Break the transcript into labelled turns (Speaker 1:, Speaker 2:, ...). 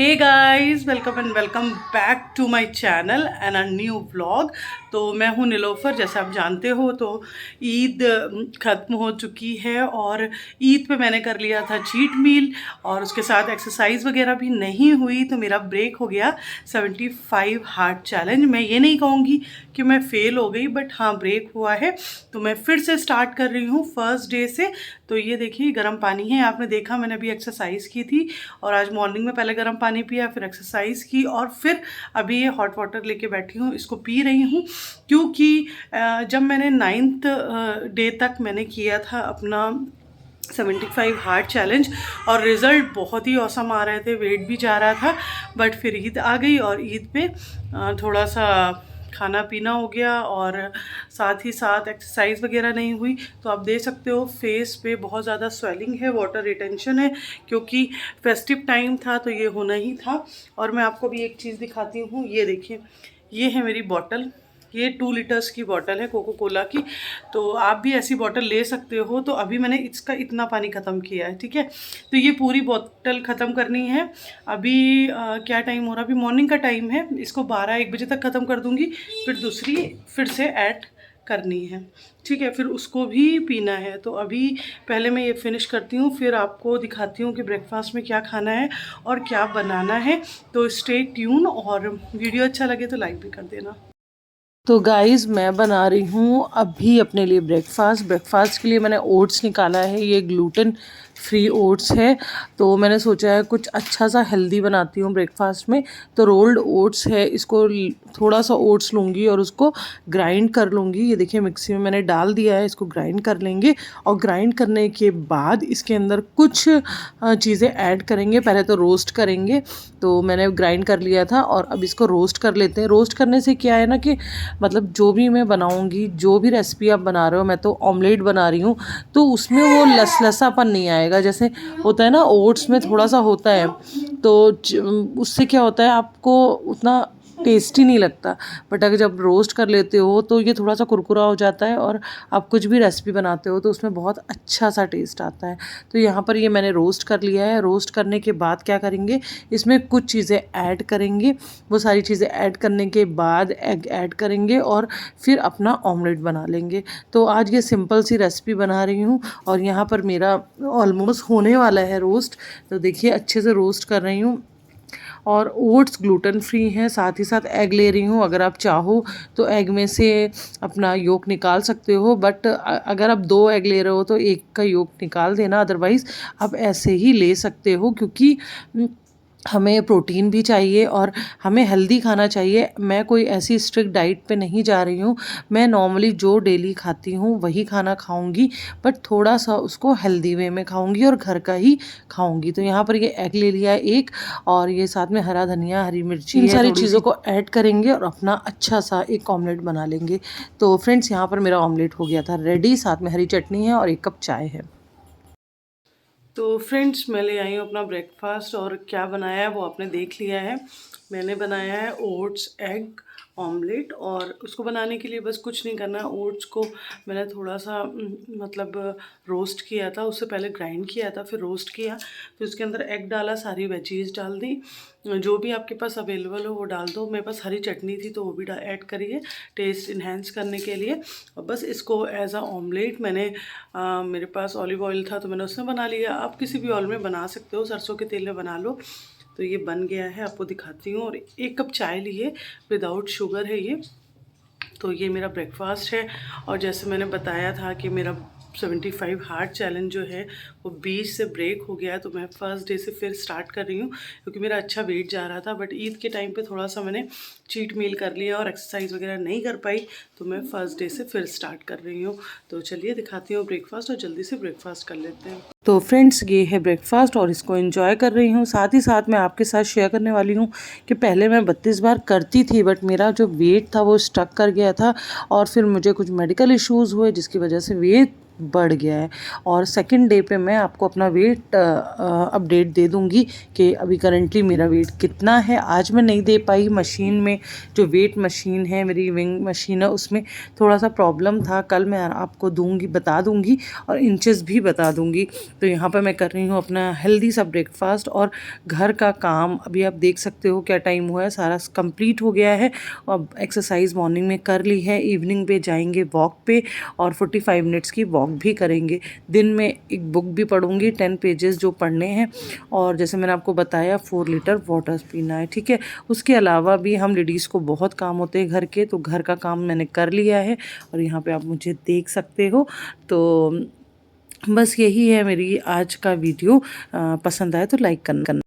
Speaker 1: Hey guys, welcome and welcome back to my channel and a new vlog. तो मैं हूँ नीलोफर। जैसे आप जानते हो तो ईद ख़त्म हो चुकी है और ईद पे मैंने कर लिया था चीट मील और उसके साथ एक्सरसाइज वगैरह भी नहीं हुई, तो मेरा ब्रेक हो गया 75 हार्ट चैलेंज। मैं ये नहीं कहूँगी कि मैं फ़ेल हो गई, बट हाँ ब्रेक हुआ है। तो मैं फिर से स्टार्ट कर रही हूँ फर्स्ट डे से। तो ये देखिए गर्म पानी है, आपने देखा मैंने अभी एक्सरसाइज की थी और आज मॉर्निंग में पहले गर्म पानी पिया, फिर एक्सरसाइज की और फिर अभी ये हॉट वाटर लेके बैठी हूँ, इसको पी रही हूँ। क्योंकि जब मैंने 9th डे तक मैंने किया था अपना 75 हार्ट चैलेंज और रिज़ल्ट बहुत ही औसम आ रहे थे, वेट भी जा रहा था। बट फिर ईद आ गई और ईद पे थोड़ा सा खाना पीना हो गया और साथ ही साथ एक्सरसाइज वगैरह नहीं हुई। तो आप देख सकते हो फेस पे बहुत ज़्यादा स्वेलिंग है, वाटर रिटेंशन है, क्योंकि फेस्टिव टाइम था तो ये होना ही था। और मैं आपको भी एक चीज़ दिखाती हूँ, ये देखिए, ये है मेरी बॉटल। ये 2 लीटर्स की बॉटल है कोको कोला की। तो आप भी ऐसी बॉटल ले सकते हो। तो अभी मैंने इसका इतना पानी ख़त्म किया है, ठीक है। तो ये पूरी बॉटल ख़त्म करनी है। अभी क्या टाइम हो रहा है, अभी मॉर्निंग का टाइम है। इसको 12-1 बजे तक ख़त्म कर दूँगी, फिर दूसरी फिर से ऐड करनी है, ठीक है। फिर उसको भी पीना है। तो अभी पहले मैं ये फिनिश करती हूँ, फिर आपको दिखाती हूँ कि ब्रेकफास्ट में क्या खाना है और क्या बनाना है। तो स्टे ट्यून और वीडियो अच्छा लगे तो लाइक भी कर देना। तो गाइस मैं बना रही हूँ अभी अपने लिए ब्रेकफास्ट के लिए मैंने ओट्स निकाला है। ये ग्लूटेन फ्री ओट्स है। तो मैंने सोचा है कुछ अच्छा सा हेल्दी बनाती हूँ ब्रेकफास्ट में। तो रोल्ड ओट्स है, इसको थोड़ा सा ओट्स लूँगी और उसको ग्राइंड कर लूँगी। ये देखिए मिक्सी में मैंने डाल दिया है, इसको ग्राइंड कर लेंगे। और ग्राइंड करने के बाद इसके अंदर कुछ चीज़ें ऐड करेंगे। पहले तो रोस्ट करेंगे, तो मैंने ग्राइंड कर लिया था और अब इसको रोस्ट कर लेते हैं। रोस्ट करने से क्या है ना कि मतलब जो भी मैं बनाऊंगी, जो भी रेसिपी आप बना रहे हो, मैं तो ऑमलेट बना रही हूँ, तो उसमें वो लसलसापन नहीं आएगा। जैसे होता है ना ओट्स में थोड़ा सा होता है, तो उससे क्या होता है आपको उतना टेस्टी नहीं लगता। बट अगर जब रोस्ट कर लेते हो तो ये थोड़ा सा कुरकुरा हो जाता है और आप कुछ भी रेसिपी बनाते हो तो उसमें बहुत अच्छा सा टेस्ट आता है। तो यहाँ पर ये मैंने रोस्ट कर लिया है। रोस्ट करने के बाद क्या करेंगे, इसमें कुछ चीज़ें ऐड करेंगे। वो सारी चीज़ें ऐड करने के बाद एग ऐड करेंगे और फिर अपना ऑमलेट बना लेंगे। तो आज ये सिंपल सी रेसिपी बना रही हूँ और यहाँ पर मेरा ऑलमोस्ट होने वाला है रोस्ट। तो देखिए अच्छे से रोस्ट कर रही हूँ और ओट्स ग्लूटेन फ्री हैं। साथ ही साथ एग ले रही हूँ। अगर आप चाहो तो एग में से अपना योक निकाल सकते हो, बट अगर आप 2 एग ले रहे हो तो एक का योक निकाल देना, अदरवाइज़ आप ऐसे ही ले सकते हो। क्योंकि हमें प्रोटीन भी चाहिए और हमें हेल्दी खाना चाहिए। मैं कोई ऐसी स्ट्रिक्ट डाइट पे नहीं जा रही हूँ। मैं नॉर्मली जो डेली खाती हूँ वही खाना खाऊंगी, बट थोड़ा सा उसको हेल्दी वे में खाऊंगी और घर का ही खाऊंगी। तो यहाँ पर ये एग ले लिया है एक, और ये साथ में हरा धनिया, हरी मिर्ची, इन सारी चीज़ों को ऐड करेंगे और अपना अच्छा सा एक ऑमलेट बना लेंगे। तो फ्रेंड्स यहाँ पर मेरा ऑमलेट हो गया था रेडी। साथ में हरी चटनी है और 1 कप चाय है। तो फ्रेंड्स मैं ले आई हूँ अपना ब्रेकफास्ट और क्या बनाया है वो आपने देख लिया है। मैंने बनाया है ओट्स एग ऑमलेट, और उसको बनाने के लिए बस कुछ नहीं करना। ओट्स को मैंने थोड़ा सा मतलब रोस्ट किया था, उससे पहले ग्राइंड किया था, फिर रोस्ट किया, फिर उसके अंदर एग डाला, सारी वेजीज डाल दी, जो भी आपके पास अवेलेबल हो वो डाल दो। मेरे पास हरी चटनी थी तो वो भी ऐड करिए टेस्ट इन्हेंस करने के लिए। और बस इसको एज अ ऑमलेट मैंने मेरे पास ऑलिव ऑयल था तो मैंने उसमें बना लिया। आप किसी भी ऑयल में बना सकते हो, सरसों के तेल में बना लो। तो ये बन गया है, आपको दिखाती हूँ। और 1 कप चाय लिए, विदाउट शुगर है ये। तो ये मेरा ब्रेकफास्ट है। और जैसे मैंने बताया था कि मेरा 75 हार्ट चैलेंज जो है वो 20 से ब्रेक हो गया है, तो मैं फर्स्ट डे से फिर स्टार्ट कर रही हूँ क्योंकि मेरा अच्छा वेट जा रहा था। बट ईद के टाइम पे थोड़ा सा मैंने चीट मील कर लिया और एक्सरसाइज वगैरह नहीं कर पाई, तो मैं फर्स्ट डे से फिर स्टार्ट कर रही हूँ। तो चलिए दिखाती हूँ ब्रेकफास्ट और जल्दी से ब्रेकफास्ट कर लेते हैं। तो फ्रेंड्स ये है ब्रेकफास्ट और इसको एंजॉय कर रही हूँ। साथ ही साथ मैं आपके साथ शेयर करने वाली हूँ कि पहले मैं 32 बार करती थी, बट मेरा जो वेट था वो स्टक कर गया था और फिर मुझे कुछ मेडिकल इश्यूज़ हुए जिसकी वजह से वेट
Speaker 2: बढ़ गया है। और सेकंड डे पे मैं आपको अपना वेट अपडेट दे दूँगी कि अभी करंटली मेरा वेट कितना है। आज मैं नहीं दे पाई, मशीन में जो वेट मशीन है, मेरी विंग मशीन है, उसमें थोड़ा-सा प्रॉब्लम था। कल मैं आपको बता दूँगी और इंचेस भी बता दूँगी। तो यहाँ पे मैं कर रही हूँ अपना हेल्दी सा ब्रेकफ़ास्ट और घर का काम। अभी आप देख सकते हो क्या टाइम हुआ है, सारा कंप्लीट हो गया है। अब एक्सरसाइज मॉर्निंग में कर ली है, इवनिंग पे जाएंगे वॉक पे और 45 मिनट्स की वॉक भी करेंगे। दिन में एक बुक भी पढ़ूंगी, 10 पेजेस जो पढ़ने हैं, और जैसे मैंने आपको बताया 4 लीटर वाटर पीना है, ठीक है। उसके अलावा भी हम लेडीज़ को बहुत काम होते हैं घर के, तो घर का काम मैंने कर लिया है और यहाँ पे आप मुझे देख सकते हो। तो बस यही है मेरी आज का वीडियो। पसंद आए तो लाइक करना।